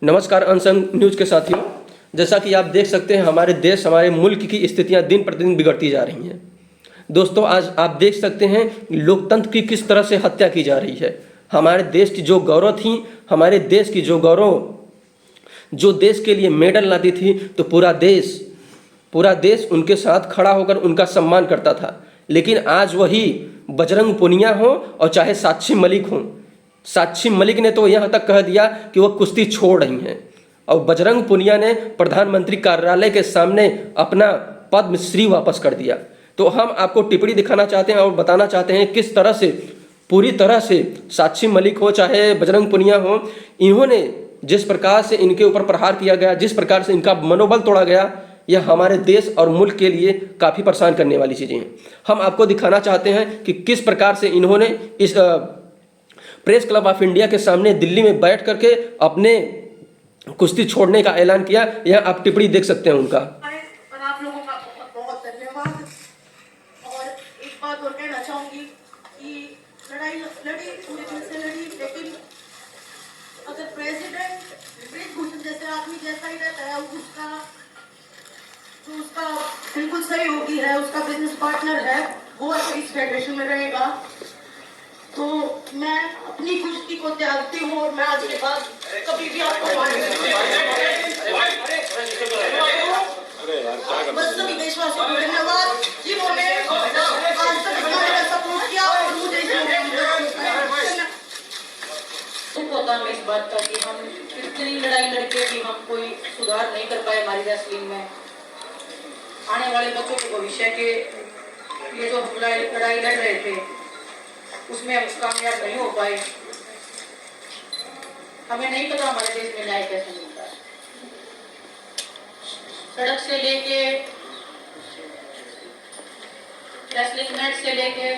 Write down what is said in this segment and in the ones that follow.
नमस्कार अनसन न्यूज़ के साथियों। जैसा कि आप देख सकते हैं हमारे देश हमारे मुल्क की स्थितियां दिन प्रतिदिन बिगड़ती जा रही हैं। दोस्तों आज आप देख सकते हैं लोकतंत्र की किस तरह से हत्या की जा रही है। हमारे देश की जो गौरव थी, हमारे देश की जो गौरव जो देश के लिए मेडल लाती थी, तो पूरा देश उनके साथ खड़ा होकर उनका सम्मान करता था। लेकिन आज वही बजरंग पुनिया हो और चाहे साक्षी मलिक हो, साक्षी मलिक ने तो यहाँ तक कह दिया कि वह कुश्ती छोड़ रही हैं और बजरंग पुनिया ने प्रधानमंत्री कार्यालय के सामने अपना पद्मश्री वापस कर दिया। तो हम आपको टिप्पणी दिखाना चाहते हैं और बताना चाहते हैं किस तरह से पूरी तरह से साक्षी मलिक हो चाहे बजरंग पुनिया हो, इन्होंने जिस प्रकार से इनके ऊपर प्रहार किया गया, जिस प्रकार से इनका मनोबल तोड़ा गया, यह हमारे देश और मुल्क के लिए काफ़ी परेशान करने वाली चीज़ें हैं। हम आपको दिखाना चाहते हैं कि किस प्रकार से इन्होंने इस प्रेस क्लब ऑफ इंडिया के सामने दिल्ली में बैठ करके अपने कुश्ती छोड़ने का ऐलान किया। यह आप टिप्पणी देख सकते हैं उनका। और आप लोगों का बहुत बहुत धन्यवाद। और एक बात और कहना चाहूंगी कि लड़ाई लड़ी पूरे दिल से लड़ी, लेकिन अगर प्रेसिडेंट ब्रिजभूषण जैसे आदमी जैसा ही रहता है, उसका बिल्कुल सहयोगी है, उसका बिजनेस पार्टनर है, वो अगर इस फेडरेशन में रहेगा तो मैं अपनी कुश्ती को त्यागती हूँ और मैं आज के बाद कभी भी आपको बस सभी देशवासियों को धन्यवाद जिन्होंने आज तक हमारा सपोर्ट किया और मुझे दुख होता है इस बात का कि हम कितनी लड़ाई लड़के भी हम कोई सुधार नहीं कर पाए हमारी रेसलिंग में। आने वाले बच्चों के भविष्य के ये जो हम लड़ाई लड़ रहे थे उसमें हम कामयाब नहीं हो पाए। हमें नहीं पता हमारे देश में न्याय कैसे मिलता है। सड़क से लेके रेसलिंग मैच से लेके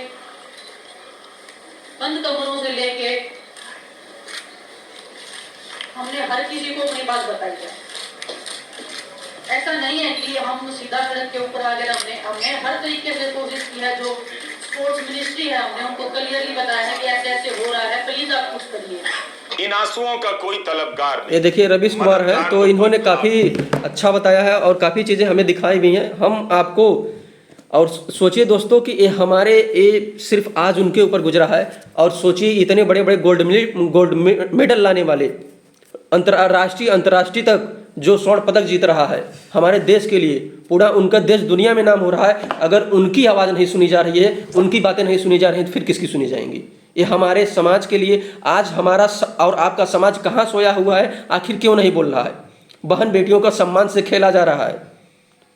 बंद कमरों से लेके हमने हर किसी को अपनी बात बताई है। ऐसा नहीं है कि हम सीधा सड़क के ऊपर आ गए। हमने हर तरीके से कोशिश की है। जो स्पोर्ट्स मिनिस्ट्री है हमने उनको क्लियरली बताया है कि ऐसे ऐसे हो रहा है, प्लीज आप कुछ करिए। इन आंसुओं का कोई तलबगार नहीं। ये देखिए रवीश कुमार है, तो इन्होंने काफ़ी अच्छा बताया है और काफ़ी चीज़ें हमें दिखाई भी हैं। हम आपको और सोचिए दोस्तों कि ये सिर्फ आज उनके ऊपर गुजरा है, और सोचिए इतने बड़े बड़े गोल्ड मेडल लाने वाले अंतर्राष्ट्रीय तक जो स्वर्ण पदक जीत रहा है हमारे देश के लिए, पूरा उनका देश दुनिया में नाम हो रहा है। अगर उनकी आवाज़ नहीं सुनी जा रही है, उनकी बातें नहीं सुनी जा रही हैं, तो फिर किसकी सुनी जाएंगी। ये हमारे समाज के लिए आज हमारा और आपका समाज कहाँ सोया हुआ है, आखिर क्यों नहीं बोल रहा है। बहन बेटियों का सम्मान से खेला जा रहा है।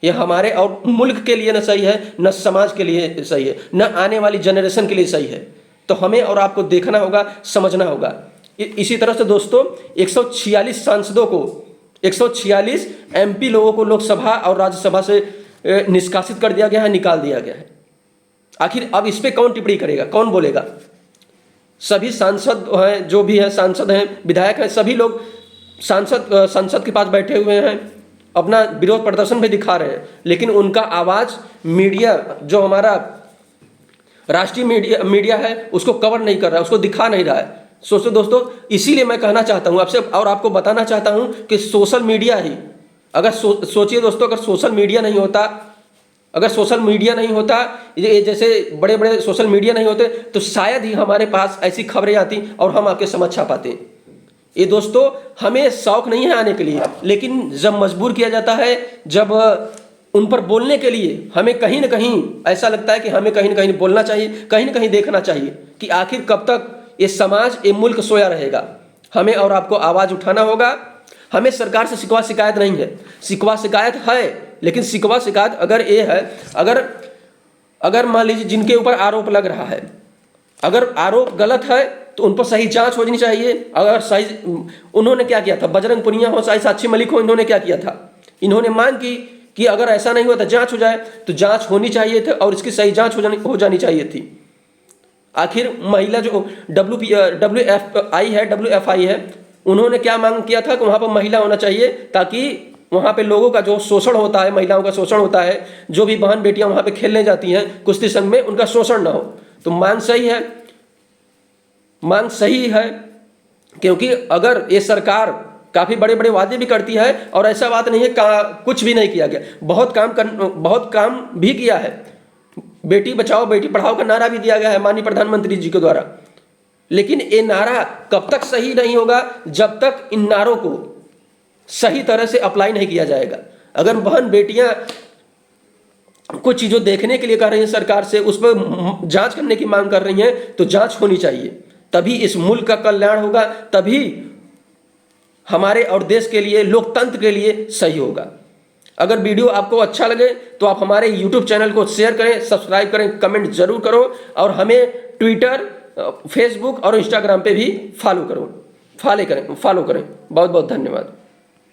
ये हमारे और मुल्क के लिए न सही है, न समाज के लिए सही है, न आने वाली जनरेशन के लिए सही है। तो हमें और आपको देखना होगा, समझना होगा। इसी तरह से दोस्तों 146 सांसदों को, 146 MP लोगों को लोकसभा और राज्यसभा से निष्कासित कर दिया गया है, निकाल दिया गया है। आखिर अब इस पे कौन टिप्पणी करेगा, कौन बोलेगा। सभी सांसद हैं, जो भी हैं सांसद हैं, विधायक हैं, सभी लोग संसद के पास बैठे हुए हैं, अपना विरोध प्रदर्शन भी दिखा रहे हैं, लेकिन उनका आवाज़ मीडिया, जो हमारा राष्ट्रीय मीडिया है, उसको कवर नहीं कर रहा है, उसको दिखा नहीं रहा है। सोचो दोस्तों, इसीलिए मैं कहना चाहता हूँ आपसे और आपको बताना चाहता हूँ कि सोशल मीडिया ही अगर सोचिए दोस्तों, अगर सोशल मीडिया नहीं होता, ये जैसे बड़े बड़े सोशल मीडिया नहीं होते, तो शायद ही हमारे पास ऐसी खबरें आती और हम आपके समझ छा पाते। ये दोस्तों हमें शौक नहीं है आने के लिए, लेकिन जब मजबूर किया जाता है, जब उन पर बोलने के लिए हमें कहीं ना कहीं ऐसा लगता है कि हमें कहीं ना कहीं बोलना चाहिए, कहीं ना कहीं देखना चाहिए कि आखिर कब तक ये समाज, ये मुल्क सोया रहेगा। हमें और आपको आवाज़ उठाना होगा। हमें सरकार से शिकवा शिकायत नहीं है, शिकवा शिकायत है, लेकिन शिकवा शिकायत अगर ये है, अगर मान लीजिए जिनके ऊपर आरोप लग रहा है, अगर आरोप गलत है तो उन पर सही जांच होनी चाहिए। अगर सही, उन्होंने क्या किया था, बजरंग पुनिया हो चाहे साक्षी मलिक हो, इन्होंने क्या किया था, इन्होंने मांग की कि अगर ऐसा नहीं हुआ तो जांच हो जाए, तो जांच होनी चाहिए थी और इसकी सही जांच हो जानी चाहिए थी। आखिर महिला जो WFI है, उन्होंने क्या मांग किया था कि वहाँ पर महिला होना चाहिए, ताकि वहाँ पे लोगों का जो शोषण होता है, महिलाओं का शोषण होता है, जो भी बहन बेटियां वहाँ पे खेलने जाती हैं कुश्ती संघ में, उनका शोषण ना हो। तो मांग सही है, क्योंकि अगर ये सरकार काफ़ी बड़े बड़े वादे भी करती है, और ऐसा बात नहीं है कुछ भी नहीं किया गया, बहुत काम भी किया है। बेटी बचाओ बेटी पढ़ाओ का नारा भी दिया गया है माननीय प्रधानमंत्री जी के द्वारा। लेकिन ये नारा कब तक सही नहीं होगा, जब तक इन नारों को सही तरह से अप्लाई नहीं किया जाएगा। अगर बहन बेटियां कुछ चीज़ों देखने के लिए कर रही हैं सरकार से, उस पर जांच करने की मांग कर रही हैं, तो जांच होनी चाहिए, तभी इस मुल्क का कल्याण होगा, तभी हमारे और देश के लिए, लोकतंत्र के लिए सही होगा। अगर वीडियो आपको अच्छा लगे तो आप हमारे YouTube चैनल को शेयर करें, सब्सक्राइब करें, कमेंट जरूर करो, और हमें ट्विटर, फेसबुक और इंस्टाग्राम पे भी फॉलो करें। बहुत बहुत धन्यवाद।